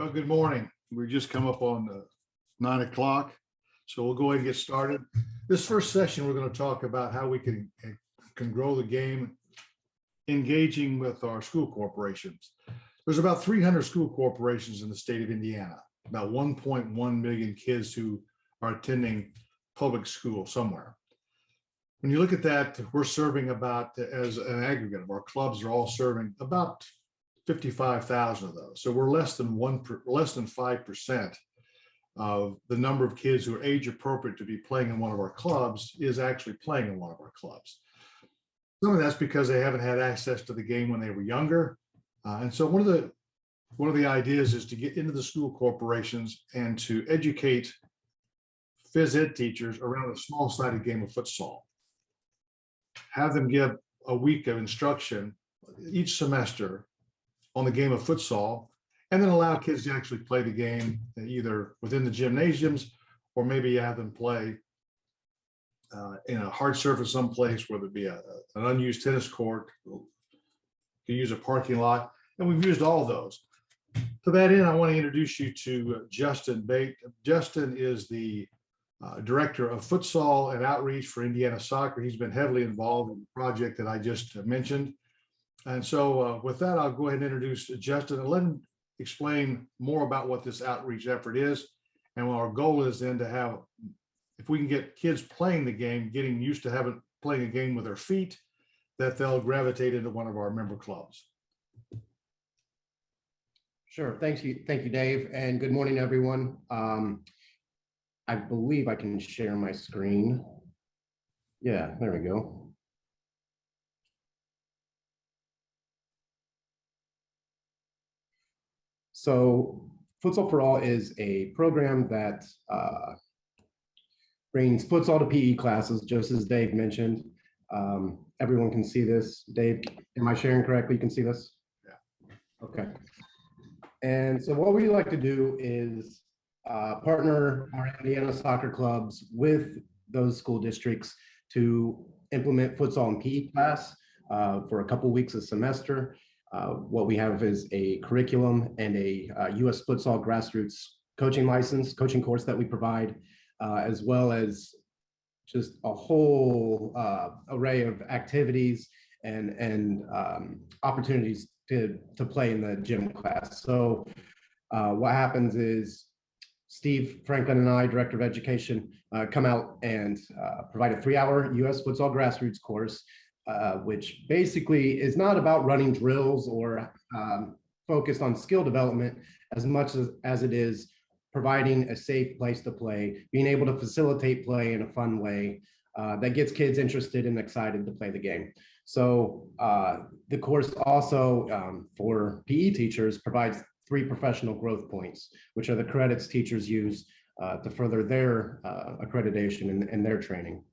Well, good morning. We just come up on 9 o'clock, so we'll go ahead and get started. This first session, we're going to talk about how we can grow the game, engaging with our school corporations. There's about 300 school corporations in the state of Indiana, about 1.1 million kids who are attending public school somewhere. When you look at that, we're serving about, as an aggregate of our clubs are all serving about 55,000 of those. So we're less than 5% of the number of kids who are age appropriate to be playing in one of our clubs is actually playing in one of our clubs. Some of that's because they haven't had access to the game when they were younger. And so one of the ideas is to get into the school corporations and to educate phys ed teachers around a small-sided game of futsal. Have them give a week of instruction each semester on the game of futsal, and then allow kids to actually play the game either within the gymnasiums, or maybe have them play in a hard surface someplace, whether it be an unused tennis court, you can use a parking lot, and we've used all of those. To that end, I want to introduce you to Justin Bate. Justin is the Director of Futsal and Outreach for Indiana Soccer. He's been heavily involved in the project that I just mentioned. And so with that, I'll go ahead and introduce Justin and let him explain more about what this outreach effort is. And our goal is then to have, if we can get kids playing the game, getting used to playing a game with their feet, that they'll gravitate into one of our member clubs. Sure. Thank you, Dave. And good morning, everyone. I believe I can share my screen. Yeah, there we go. So Futsal for All is a program that brings futsal to PE classes, just as Dave mentioned. Everyone can see this. Dave, am I sharing correctly? You can see this? Yeah. Okay. And so what we like to do is partner our Indiana soccer clubs with those school districts to implement futsal and PE class for a couple weeks a semester. What we have is a curriculum and a U.S. futsal grassroots coaching license, coaching course that we provide, as well as just a whole array of activities and opportunities to play in the gym class. So what happens is Steve Franklin and I, Director of Education, come out and provide a 3-hour U.S. futsal grassroots course, which basically is not about running drills or focused on skill development as much as it is providing a safe place to play, being able to facilitate play in a fun way that gets kids interested and excited to play the game. So the course also for PE teachers provides 3 professional growth points, which are the credits teachers use to further their accreditation and their training.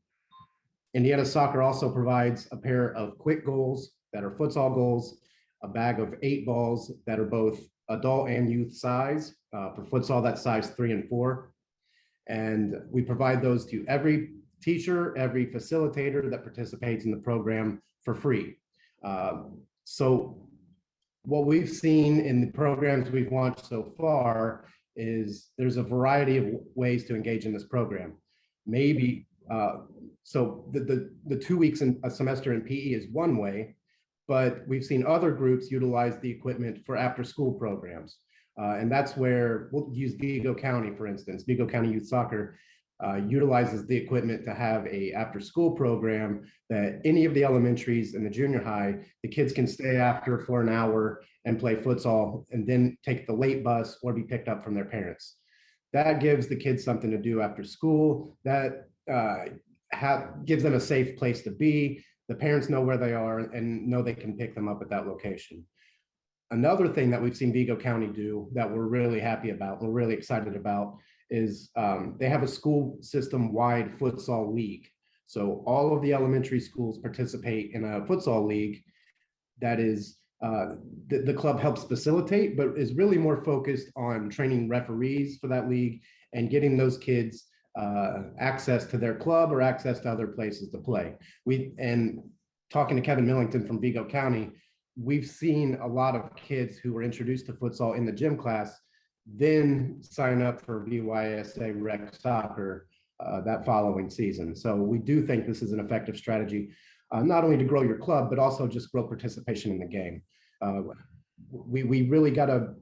Indiana Soccer also provides a pair of quick goals that are futsal goals, a bag of 8 balls that are both adult and youth size. For futsal, that's size 3 and 4. And we provide those to every teacher, every facilitator that participates in the program for free. So what we've seen in the programs we've launched so far is there's a variety of ways to engage in this program. Maybe so the 2 weeks in a semester in PE is one way, but we've seen other groups utilize the equipment for after school programs. And that's where we'll use Vigo County, for instance. Vigo County Youth Soccer utilizes the equipment to have a after school program that any of the elementaries and the junior high, the kids can stay after for an hour and play futsal and then take the late bus or be picked up from their parents. That gives the kids something to do after school. That gives them a safe place to be. The parents know where they are and know they can pick them up at that location. Another thing that we've seen Vigo County do that we're really happy about, we're really excited about, is they have a school system-wide futsal league. So all of the elementary schools participate in a futsal league that is, the club helps facilitate, but is really more focused on training referees for that league and getting those kids access to their club or access to other places to play. And talking to Kevin Millington from Vigo County, we've seen a lot of kids who were introduced to futsal in the gym class then sign up for VYSA rec soccer that following season. So we do think this is an effective strategy, not only to grow your club, but also just grow participation in the game. We really got to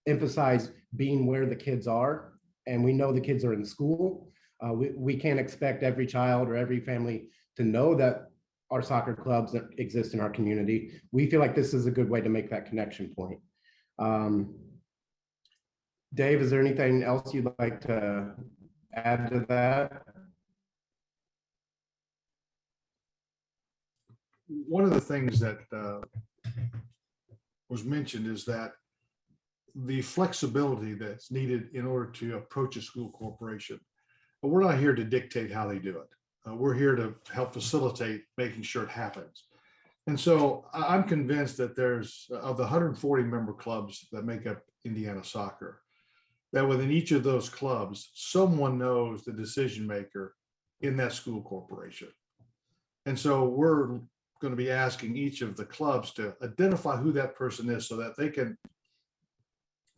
emphasize being where the kids are, and we know the kids are in school. We can't expect every child or every family to know that our soccer clubs that exist in our community. We feel like this is a good way to make that connection point. Dave, is there anything else you'd like to add to that? One of the things that was mentioned is that the flexibility that's needed in order to approach a school corporation. But we're not here to dictate how they do it. We're here to help facilitate making sure it happens. And so I'm convinced that there's, of the 140 member clubs that make up Indiana Soccer, that within each of those clubs, someone knows the decision maker in that school corporation. And so we're going to be asking each of the clubs to identify who that person is so that they can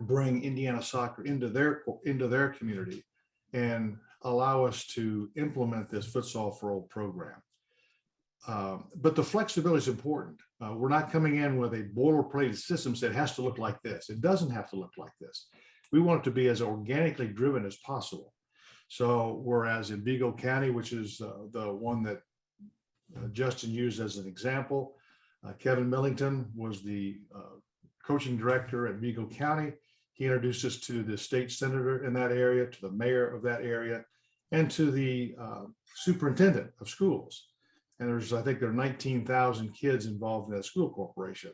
bring Indiana Soccer into their community and allow us to implement this Futsal for All program. But the flexibility is important. We're not coming in with a boilerplate system that has to look like this. It doesn't have to look like this. We want it to be as organically driven as possible. So whereas in Vigo County, which is the one that Justin used as an example, Kevin Millington was the coaching director at Vigo County. He introduced us to the state senator in that area, to the mayor of that area, and to the superintendent of schools. And I think there are 19,000 kids involved in that school corporation.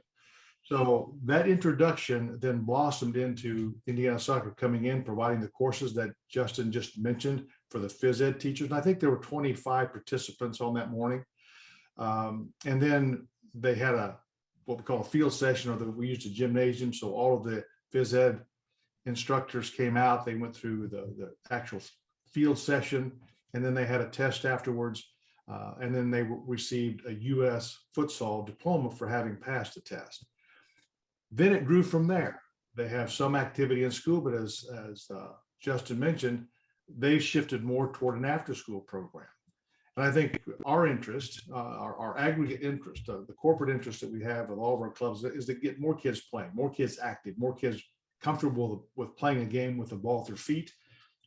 So that introduction then blossomed into Indiana Soccer coming in, providing the courses that Justin just mentioned for the phys ed teachers. And I think there were 25 participants on that morning. And then they had what we call a field session, or we used a gymnasium. So all of the phys ed instructors came out, they went through the actual field session, and then they had a test afterwards. And then they received a U.S. futsal diploma for having passed the test. Then it grew from there. They have some activity in school, but as Justin mentioned, they shifted more toward an after-school program. And I think our interest, our aggregate interest, the corporate interest that we have with all of our clubs is to get more kids playing, more kids active, more kids comfortable with playing a game with the ball at their feet.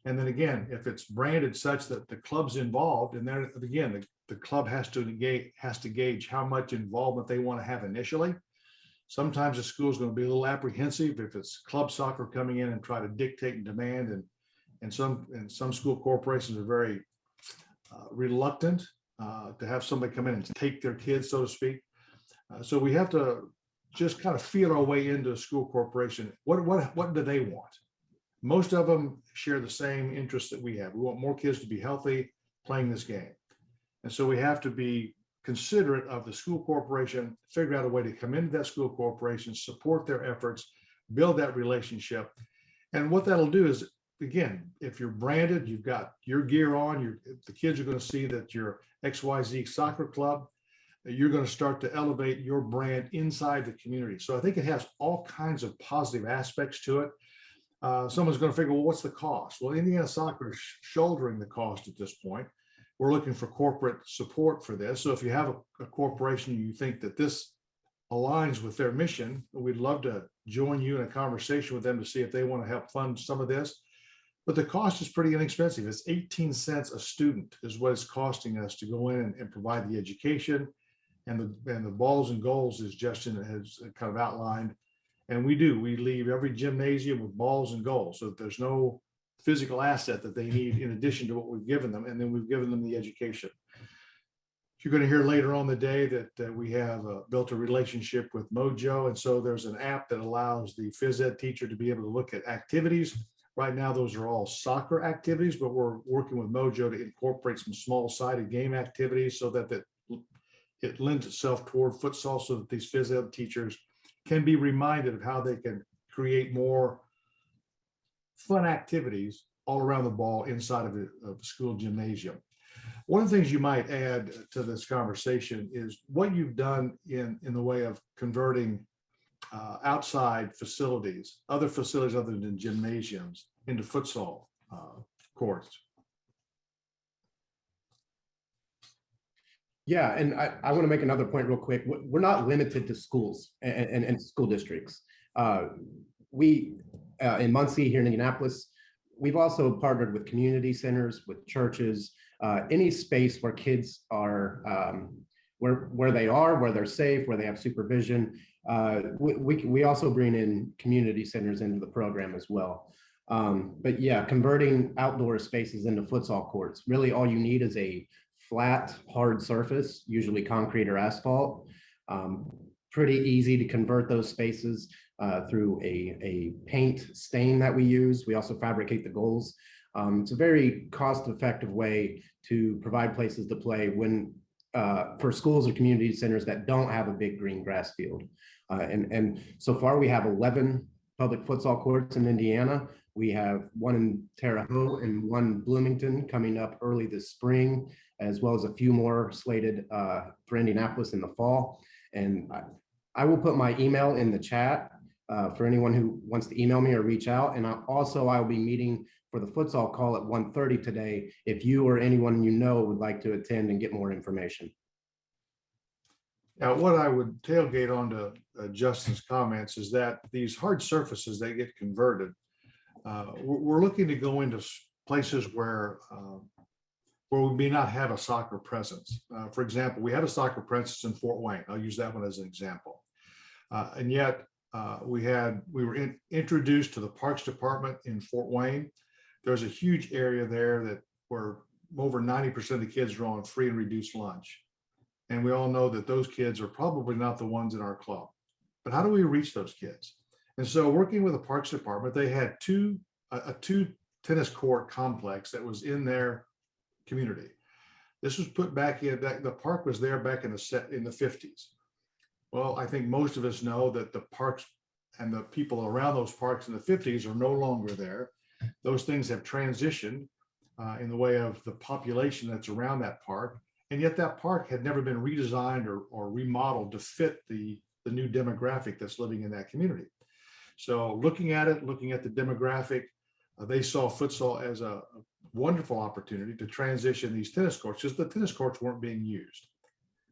And then again, if it's branded such that the club's involved, and then again, the club has to gauge how much involvement they want to have initially. Sometimes the school is going to be a little apprehensive if it's club soccer coming in and try to dictate and demand, and some school corporations are very reluctant to have somebody come in and take their kids, so to speak. So we have to just kind of feel our way into a school corporation. What do they want? Most of them share the same interests that we have. We want more kids to be healthy playing this game. And so we have to be considerate of the school corporation, figure out a way to come into that school corporation, support their efforts, build that relationship. And what that'll do is, again, if you're branded, you've got your gear on, the kids are going to see that you're XYZ soccer club, you're going to start to elevate your brand inside the community. So I think it has all kinds of positive aspects to it. Someone's going to figure, well, what's the cost? Well, Indiana Soccer is shouldering the cost at this point. We're looking for corporate support for this. So if you have a corporation, you think that this aligns with their mission, we'd love to join you in a conversation with them to see if they want to help fund some of this. But the cost is pretty inexpensive. It's 18 cents a student is what it's costing us to go in and provide the education and the balls and goals, as Justin has kind of outlined. And we leave every gymnasium with balls and goals, so that there's no physical asset that they need in addition to what we've given them. And then we've given them the education. You're going to hear later on the day that we have built a relationship with Mojo. And so there's an app that allows the phys ed teacher to be able to look at activities. Right now, those are all soccer activities, but we're working with Mojo to incorporate some small-sided game activities so that it lends itself toward futsal, so that these phys ed teachers can be reminded of how they can create more fun activities all around the ball inside of the school gymnasium. One of the things you might add to this conversation is what you've done in the way of converting outside facilities, other facilities other than gymnasiums, into futsal courts. Yeah, and I want to make another point real quick. We're not limited to schools and school districts. We in Muncie here in Indianapolis, we've also partnered with community centers, with churches, any space where kids are, where they are, where they're safe, where they have supervision. We also bring in community centers into the program as well. But yeah, converting outdoor spaces into futsal courts, really all you need is a flat, hard surface, usually concrete or asphalt. Pretty easy to convert those spaces through a paint stain that we use. We also fabricate the goals. It's a very cost-effective way to provide places to play when for schools or community centers that don't have a big green grass field. And so far we have 11 public futsal courts in Indiana. We have one in Terre Haute and one in Bloomington coming up early this spring, as well as a few more slated for Indianapolis in the fall. And I will put my email in the chat for anyone who wants to email me or reach out. And I'll be meeting for the futsal call at 1:30 today if you or anyone you know would like to attend and get more information. Now, what I would tailgate onto Justin's comments is that these hard surfaces, they get converted. We're looking to go into places where we may not have a soccer presence. For example, we had a soccer presence in Fort Wayne. I'll use that one as an example. And yet we were introduced to the Parks Department in Fort Wayne. There's a huge area there that where over 90% of the kids are on free and reduced lunch. And we all know that those kids are probably not the ones in our club. But how do we reach those kids? And so working with the Parks Department, they had a two tennis court complex that was in their community. This was put back in, the park was there back in the 50s. Well, I think most of us know that the parks and the people around those parks in the 50s are no longer there. Those things have transitioned in the way of the population that's around that park. And yet that park had never been redesigned or remodeled to fit the new demographic that's living in that community. So looking at the demographic, they saw futsal as a wonderful opportunity to transition these tennis courts, because the tennis courts weren't being used.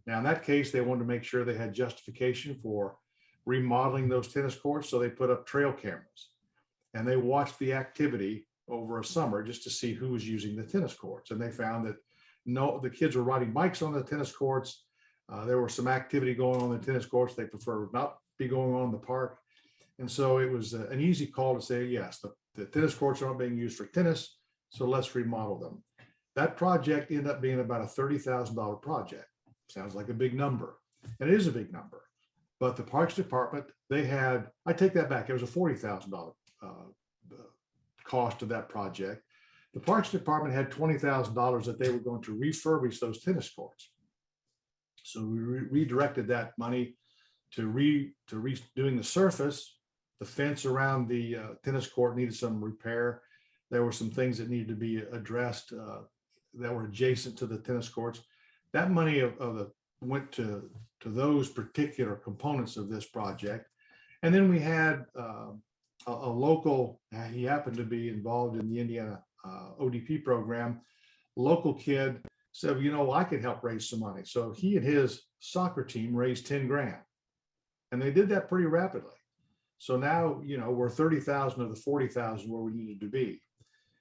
Now, in that case, they wanted to make sure they had justification for remodeling those tennis courts. So they put up trail cameras and they watched the activity over a summer just to see who was using the tennis courts. And they found that no, the kids were riding bikes on the tennis courts. There was some activity going on in the tennis courts. They prefer not be going on in the park. And so it was an easy call to say, yes, the tennis courts aren't being used for tennis, so let's remodel them. That project ended up being about a $30,000 project. Sounds like a big number, and it is a big number. But the Parks Department, I take that back, it was a $40,000 cost of that project. The Parks Department had $20,000 that they were going to refurbish those tennis courts. So we redirected that money to redoing the surface. The fence around the tennis court needed some repair. There were some things that needed to be addressed that were adjacent to the tennis courts. That money went to those particular components of this project. And then we had a local, he happened to be involved in the Indiana ODP program, local kid said, I could help raise some money. So he and his soccer team raised 10 grand. And they did that pretty rapidly. So now, we're 30,000 of the 40,000 where we needed to be.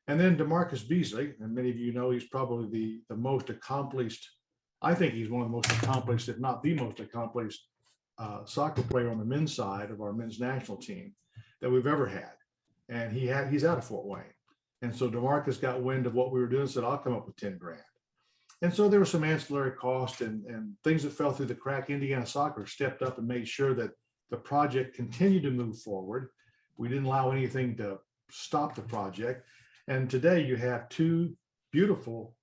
And then DeMarcus Beasley, and many of you know, he's probably the most accomplished, I think he's one of the most accomplished, if not the most accomplished soccer player on the men's side of our men's national team that we've ever had. And he's out of Fort Wayne. And so DeMarcus got wind of what we were doing and said, I'll come up with 10 grand. And so there were some ancillary costs and things that fell through the crack. Indiana Soccer stepped up and made sure that the project continued to move forward. We didn't allow anything to stop the project. And today you have two beautiful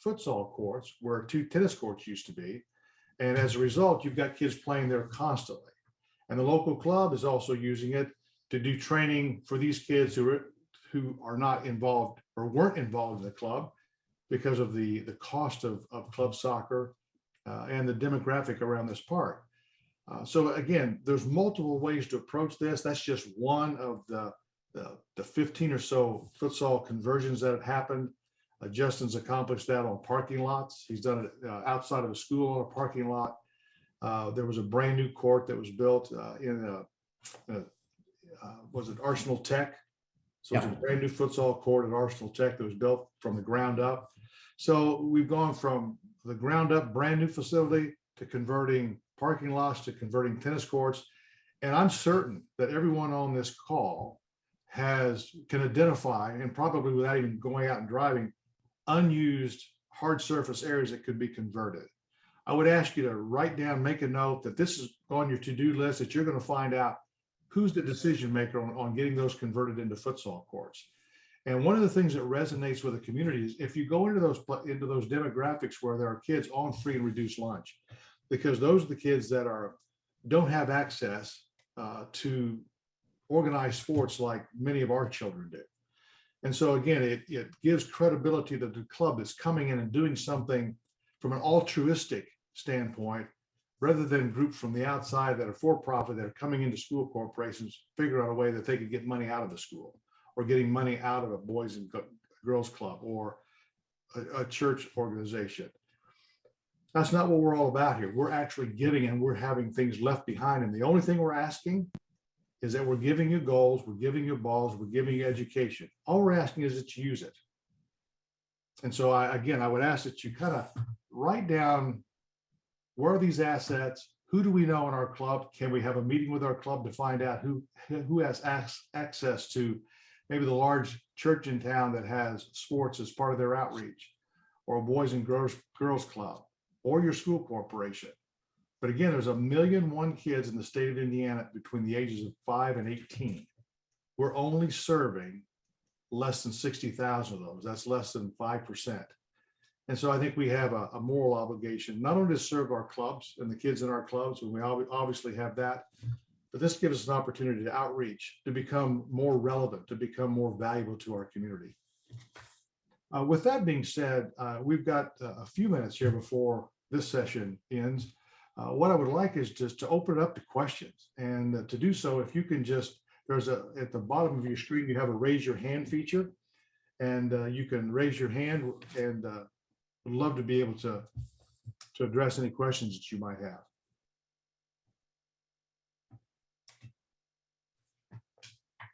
futsal courts where two tennis courts used to be. And as a result, you've got kids playing there constantly. And the local club is also using it to do training for these kids who are not involved or weren't involved in the club because of the cost of club soccer and the demographic around this park. So again, there's multiple ways to approach this. That's just one of the 15 or so futsal conversions that have happened. Justin's accomplished that on parking lots. He's done it outside of a school on a parking lot. There was a brand new court that was built was it Arsenal Tech? So it's a brand new futsal court at Arsenal Tech that was built from the ground up. So we've gone from the ground up brand new facility to converting parking lots to converting tennis courts. And I'm certain that everyone on this call can identify, and probably without even going out and driving, unused hard surface areas that could be converted. I would ask you to write down, make a note that this is on your to-do list, that you're going to find out who's the decision maker on getting those converted into futsal courts. And one of the things that resonates with the community is if you go into those demographics where there are kids on free and reduced lunch, because those are the kids that don't have access to organized sports like many of our children do. And so again, it gives credibility to the club that's coming in and doing something from an altruistic standpoint, rather than groups from the outside that are for-profit that are coming into school corporations, figure out a way that they could get money out of the school, or getting money out of a boys and girls club or a church organization. That's not what we're all about here. We're actually giving, and we're having things left behind. And the only thing we're asking is that we're giving you goals, we're giving you balls, we're giving you education. All we're asking is that you use it. And so I would ask that you kind of write down, where are these assets? Who do we know in our club? Can we have a meeting with our club to find out who has access to maybe the large church in town that has sports as part of their outreach, or a boys and girls club, or your school corporation. But again, there's 1,000,001 kids in the state of Indiana between the ages of 5 and 18. We're only serving less than 60,000 of those. That's less than 5%. And so I think we have a moral obligation, not only to serve our clubs and the kids in our clubs, and we obviously have that, but this gives us an opportunity to outreach, to become more relevant, to become more valuable to our community. With that being said, we've got a few minutes here before this session ends. What I would like is just to open it up to questions. And to do so, if you can just, at the bottom of your screen, you have a raise your hand feature. And you can raise your hand, and would love to be able to address any questions that you might have.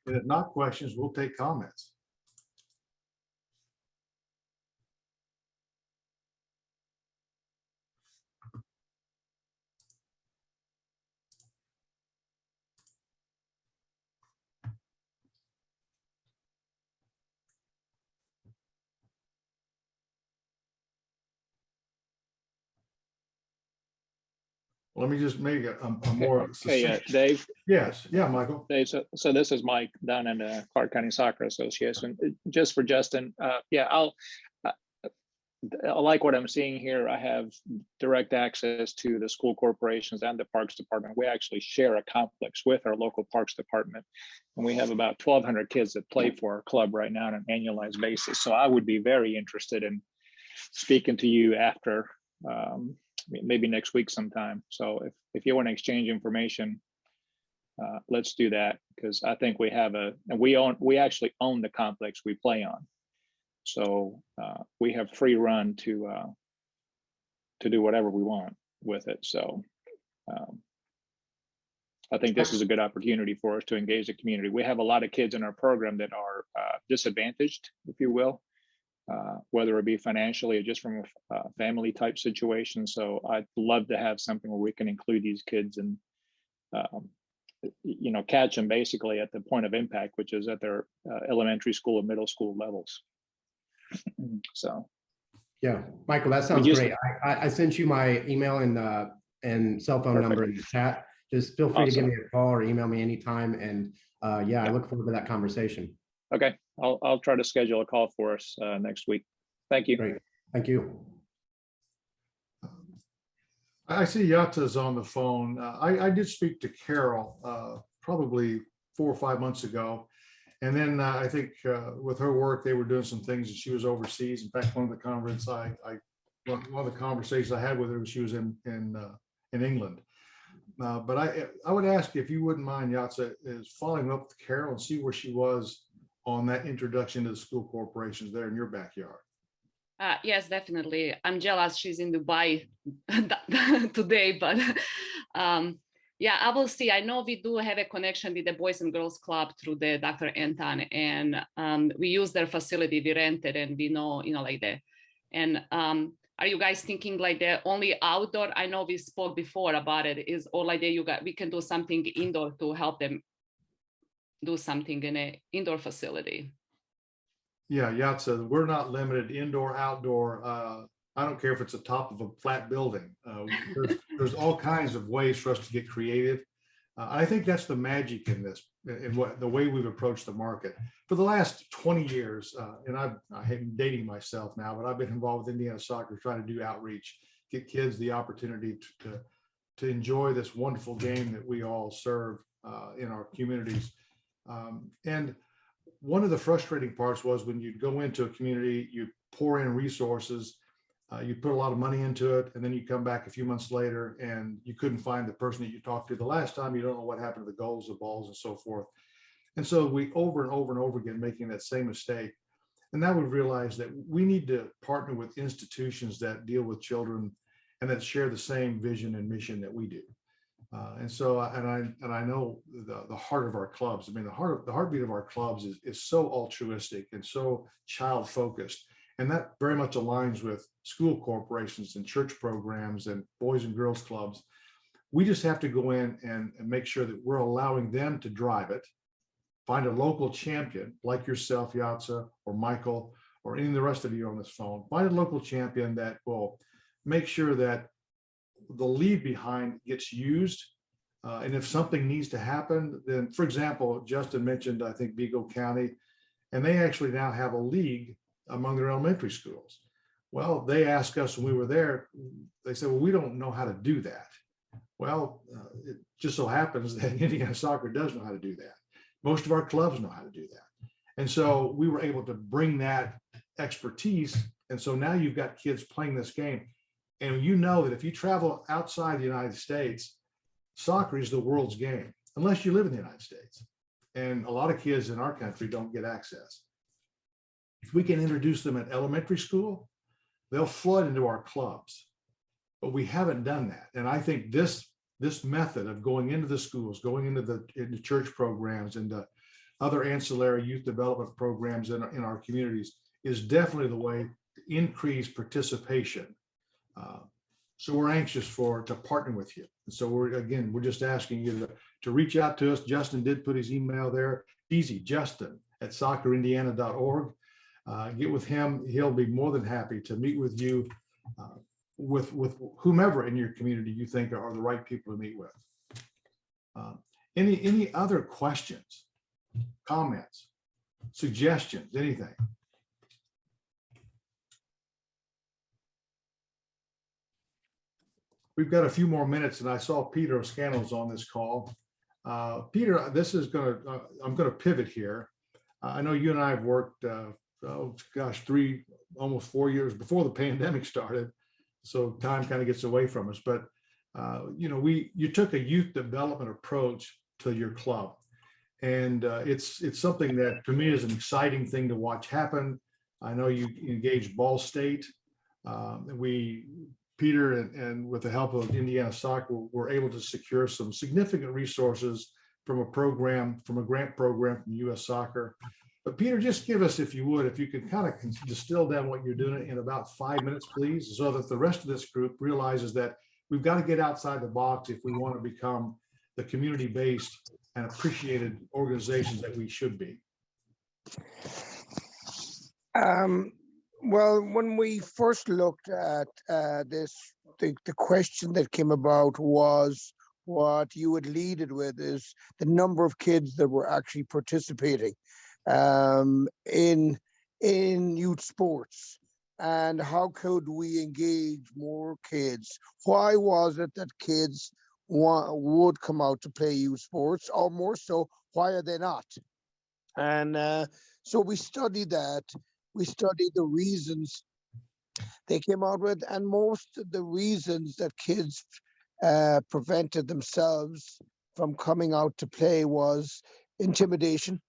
And if not questions, we'll take comments. Let me just make a more succinct. Dave. Yes, yeah, Michael. Dave, so this is Mike down in the Clark County Soccer Association. Just for Justin, I like what I'm seeing here. I have direct access to the school corporations and the Parks Department. We actually share a complex with our local Parks Department, and we have about 1,200 kids that play for our club right now on an annualized basis. So I would be very interested in speaking to you after. Maybe next week sometime. So if you want to exchange information, let's do that, because I think we have we actually own the complex we play on. So we have free run to do whatever we want with it. So I think this is a good opportunity for us to engage the community. We have a lot of kids in our program that are disadvantaged, if you will. Whether it be financially or just from a family type situation. So I'd love to have something where we can include these kids and, catch them basically at the point of impact, which is at their elementary school or middle school levels. So. Yeah, Michael, that sounds great. I sent you my email and cell phone number in the chat. Just feel free to give me a call or email me anytime. And I look forward to that conversation. Okay, I'll try to schedule a call for us next week. Thank you. Great. Thank you. I see Yata's on the phone. I did speak to Carol probably 4 or 5 months ago. And then I think with her work, they were doing some things and she was overseas. In fact, one of the conversations I had with her, she was in England. But I would ask if you wouldn't mind, Yatsa, is following up with Carol and see where she was on that introduction to the school corporations there in your backyard. Yes, definitely. I'm jealous she's in Dubai today, but yeah, I will see. I know we do have a connection with the Boys and Girls Club through the Dr. Anton, and we use their facility. We rented, and we know, like that. And are you guys thinking like the only outdoor? I know we spoke before about it. Is all like that? We can do something indoor to help them do something in an indoor facility. Yeah, Yatsa, we're not limited indoor, outdoor. I don't care if it's the top of a flat building. There's all kinds of ways for us to get creative. I think that's the magic in this, in what the way we've approached the market. For the last 20 years, and I hate dating myself now, but I've been involved with Indiana Soccer trying to do outreach, get kids the opportunity to enjoy this wonderful game that we all serve in our communities. And one of the frustrating parts was when you'd go into a community, you pour in resources, you put a lot of money into it, and then you come back a few months later and you couldn't find the person that you talked to the last time. You don't know what happened to the goals, the balls, and so forth. And so we over and over and over again making that same mistake. And now we've realized that we need to partner with institutions that deal with children and that share the same vision and mission that we do. And I know the heart of our clubs. I mean, the heartbeat of our clubs is so altruistic and so child focused, and that very much aligns with school corporations and church programs and boys and girls clubs. We just have to go in and make sure that we're allowing them to drive it. Find a local champion like yourself, Yatsa, or Michael, or any of the rest of you on this phone. Find a local champion that will make sure that the lead behind gets used. And if something needs to happen, then, for example, Justin mentioned, I think, Vigo County, and they actually now have a league among their elementary schools. Well, they asked us when we were there, they said, well, we don't know how to do that. Well, it just so happens that Indiana Soccer does know how to do that. Most of our clubs know how to do that. And so we were able to bring that expertise. And so now you've got kids playing this game. And you know that if you travel outside the United States, soccer is the world's game, unless you live in the United States. And a lot of kids in our country don't get access. If we can introduce them at elementary school, they'll flood into our clubs. But we haven't done that. And I think this method of going into the schools, going into church programs and other ancillary youth development programs in our communities is definitely the way to increase participation. So we're anxious to partner with you. And so we're just asking you to reach out to us. Justin did put his email there. Easy, justin@soccerindiana.org. Get with him. He'll be more than happy to meet with you, with whomever in your community you think are the right people to meet with. Any other questions, comments, suggestions, anything? We've got a few more minutes, and I saw Peter Oscano's on this call. Peter, I'm going to pivot here. I know you and I have worked, almost 4 years before the pandemic started, so time kind of gets away from us. But you took a youth development approach to your club, and it's something that to me is an exciting thing to watch happen. I know you engaged Ball State. Peter and with the help of Indiana Soccer, were able to secure some significant resources from a grant program from U.S. Soccer. But Peter, just give us, if you could kind of distill down what you're doing in about 5 minutes, please, so that the rest of this group realizes that we've got to get outside the box if we want to become the community-based and appreciated organizations that we should be. Well, when we first looked at this, the question that came about was what you would lead it with is the number of kids that were actually participating in youth sports, and how could we engage more kids? Why was it that kids would come out to play youth sports, or more so, why are they not? And so we studied that. We studied the reasons they came out with, and most of the reasons that kids prevented themselves from coming out to play was intimidation,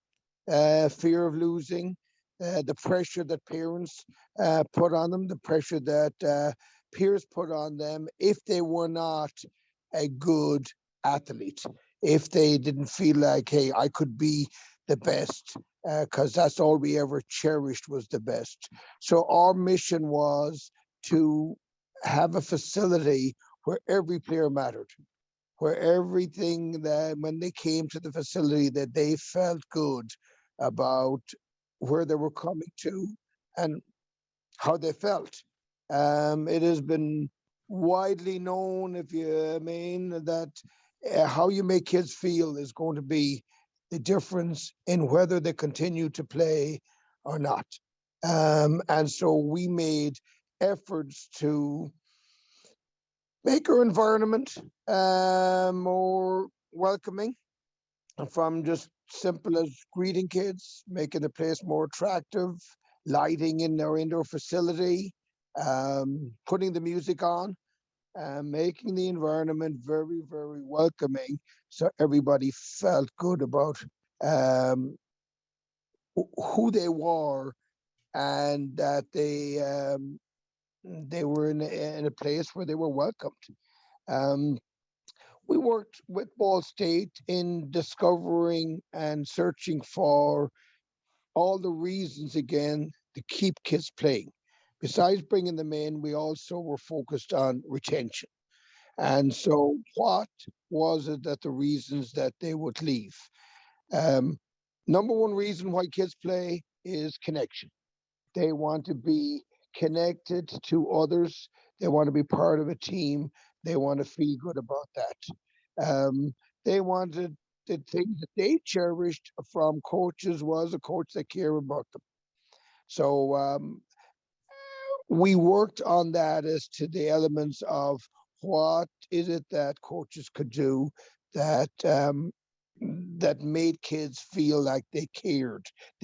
fear of losing, the pressure that parents put on them, the pressure that peers put on them if they were not a good athlete, if they didn't feel like, hey, I could be the best, because that's all we ever cherished was the best. So our mission was to have a facility where every player mattered, where everything that when they came to the facility that they felt good about where they were coming to and how they felt. It has been widely known, if you mean, that how you make kids feel is going to be the difference in whether they continue to play or not. And so we made efforts to make our environment more welcoming, from just simple as greeting kids, making the place more attractive, lighting in our indoor facility, putting the music on, making the environment very, very welcoming, so everybody felt good about who they were, and that they were in a place where they were welcomed. Um, we worked with Ball State in discovering and searching for all the reasons again to keep kids playing. Besides bringing them in, we also were focused on retention. And so, what was it that the reasons that they would leave? Um, Number one reason why kids play is connection. They want to be connected to others. They want to be part of a team. They want to feel good about that. They wanted the things that they cherished from coaches was a coach that cared about them. So we worked on that as to the elements of what is it that coaches could do that that made kids feel like they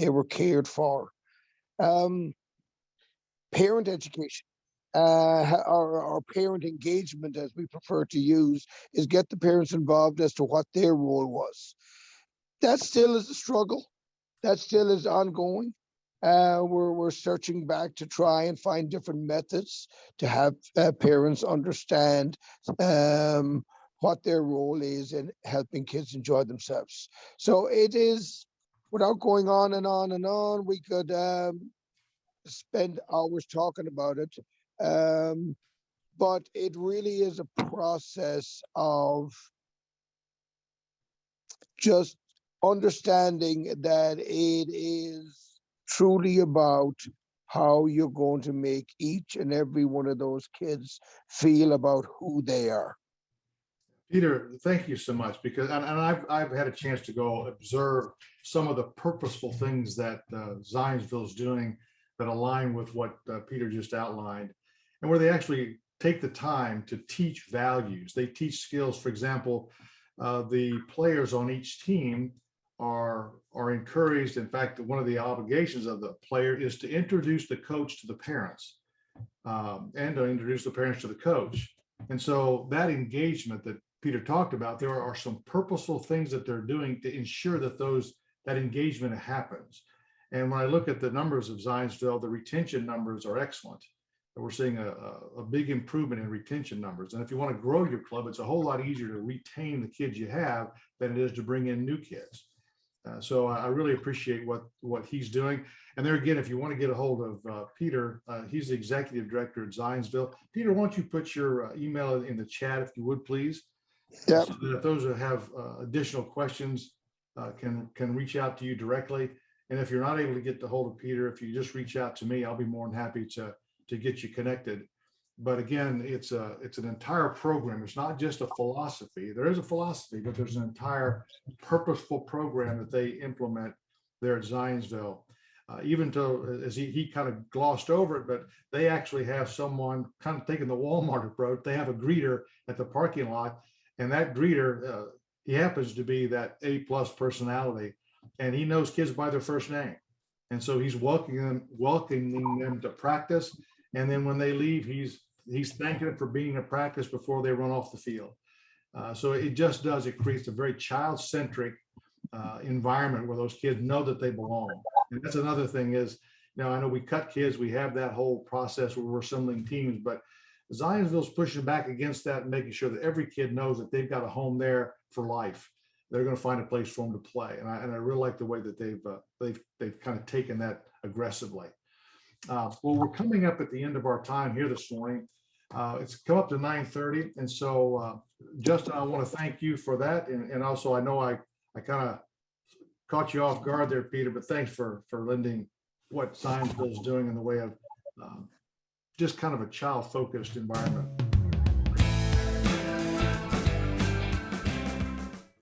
were cared for. Um, Parent education, or parent engagement, as we prefer to use, is get the parents involved as to what their role was. That still is a struggle. That still is ongoing. We're searching back to try and find different methods to have parents understand what their role is in helping kids enjoy themselves. So it is, without going on and on and on, we could spend hours talking about it. Um, but it really is a process of just understanding that it is truly about how you're going to make each and every one of those kids feel about who they are. Peter, thank you so much, because and I've had a chance to go observe some of the purposeful things that Zionsville is doing that align with what Peter just outlined, and where they actually take the time to teach values. They teach skills. For example, the players on each team are encouraged. In fact, one of the obligations of the player is to introduce the coach to the parents, and to introduce the parents to the coach. And so that engagement that Peter talked about, there are some purposeful things that they're doing to ensure that that engagement happens. And when I look at the numbers of Zionsville, the retention numbers are excellent. We're seeing a big improvement in retention numbers. And if you want to grow your club, it's a whole lot easier to retain the kids you have than it is to bring in new kids. So I really appreciate what he's doing. And there again, if you want to get a hold of Peter, he's the executive director at Zionsville. Peter, why don't you put your email in the chat, if you would, please? Yep. So that those who have additional questions can reach out to you directly. And if you're not able to get the hold of Peter, if you just reach out to me, I'll be more than happy to get you connected. But again, it's an entire program. It's not just a philosophy. There is a philosophy, but there's an entire purposeful program that they implement there at Zionsville. Even though, as he kind of glossed over it, but they actually have someone kind of taking the Walmart approach. They have a greeter at the parking lot, and that greeter, he happens to be that A+ personality, and he knows kids by their first name. And so he's welcoming them to practice. And then when they leave, he's he's thanking it for being a practice before they run off the field. So it just does, it creates a very child-centric environment where those kids know that they belong. And that's another thing is, I know we cut kids, we have that whole process where we're assembling teams, but Zionsville's pushing back against that and making sure that every kid knows that they've got a home there for life. They're going to find a place for them to play. And I really like the way that they've kind of taken that aggressively. Well, we're coming up at the end of our time here this morning. It's come up to 9:30. And so, Justin, I want to thank you for that. And also, I know I kind of caught you off guard there, Peter, but thanks for lending what Zionsville is doing in the way of just kind of a child-focused environment.